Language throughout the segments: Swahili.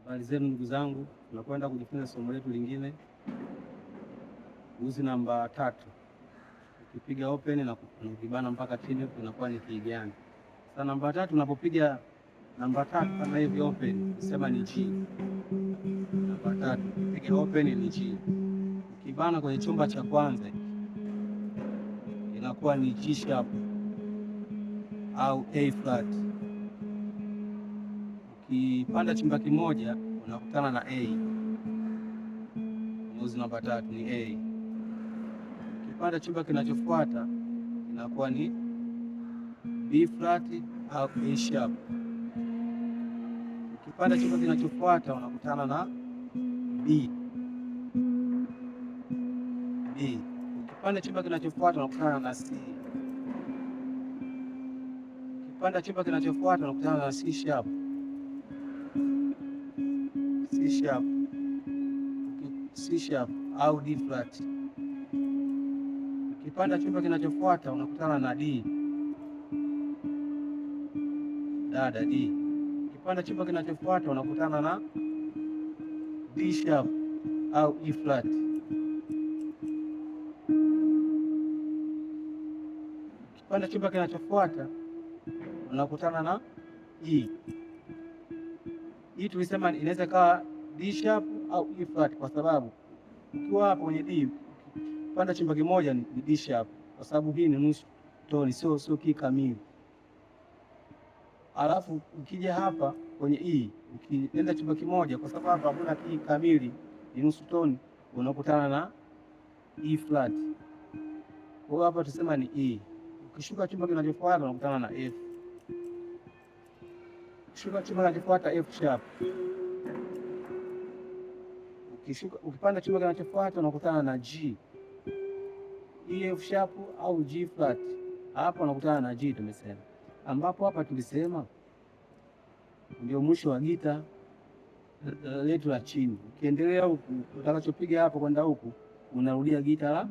Habari zenu ndugu zangu, tunakwenda kujifunza somo letu lingine, uzi namba 3. Ukipiga open na ukibana mpaka chini inakuwa ni key gani? Sasa namba 3, unapopiga namba 3 kama hivi open, usema ni G. Namba 3 ukipiga open ni G. Ukibana kwenye chumba cha kwanza inakuwa ni G sharp au A flat. Ukipanda chumba kimoja unakutana na A. Uzi namba 3 ni A. Ukipanda chumba kinachofuata inakuwa ni B flat au A sharp. Ukipanda chumba kinachofuata unakutana na B. Ukipanda chumba kinachofuata unakutana na C. Ukipanda chumba kinachofuata unakutana na C sharp. C sharp au D flat. Ukipanda chumba kinachofuata unakutana na D. D. Ukipanda chumba kinachofuata unakutana na D sharp au E flat. Ukipanda chumba kinachofuata unakutana na E. Hii tulisema inaweza kawa D sharp au E flat kwa sababu ukiwa hapo kwenye D, ukipanda chumba kimoja ni D sharp kwa sababu hii ni nusu toni, sio key kamili. Alafu ukija hapa kwenye E, ukienda chumba kimoja kwa sababu hapa hakuna key kamili, ni nusu toni, unakutana na E flat. Kwa hiyo hapa tusema ni E. Ukishuka chumba kinachofuata unakutana na F. Ukishuka chumba kinachofuata F sharp. Ukipanda chumba kinachofuata unakutana na G. E F sharp au G flat. Hapa unakutana na G tumesema. Ambapo hapa tulisema ndio mwisho wa gita letu la chini. Ukiendelea huku utakachopiga hapo kwenda huku unarudia gita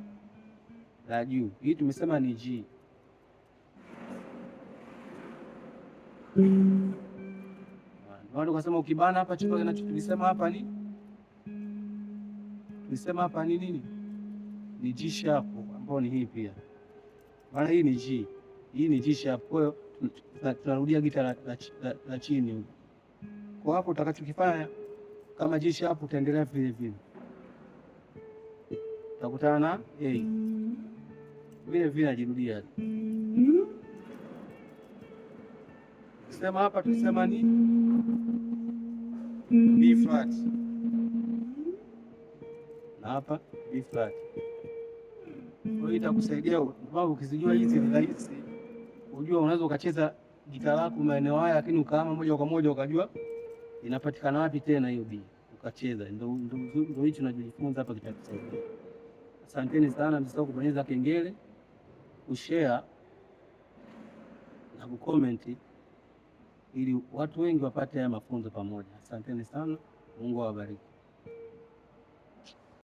la juu. Hii tumesema ni G. Ndio tukasema ukibana hapa chumba tulisema hapa ni nini? Ni G sharp ambayo ni hii pia. Maana hii ni G. Hii ni G sharp. Kwa hiyo tunarudia gita la chini huko. Kwa hapo utakachokifanya kama G sharp utaendelea vile vile. Utakutana na A. Vile vile najirudia. Sema hapa tulisema ni B flat. Na hapa B flat. Kwa hiyo itakusaidia sababu ukizijua hizi ni rahisi. Unajua unaweza ukacheza gita lako maeneo haya lakini ukaama moja kwa moja ukajua inapatikana wapi tena hiyo B. Ukacheza. Ndio hicho tunajifunza hapa kitakusaidia. Asanteni sana, msisahau kubonyeza kengele, kushare na kucomment ili watu wengi wapate haya mafunzo pamoja. Asanteni sana. Mungu awabariki.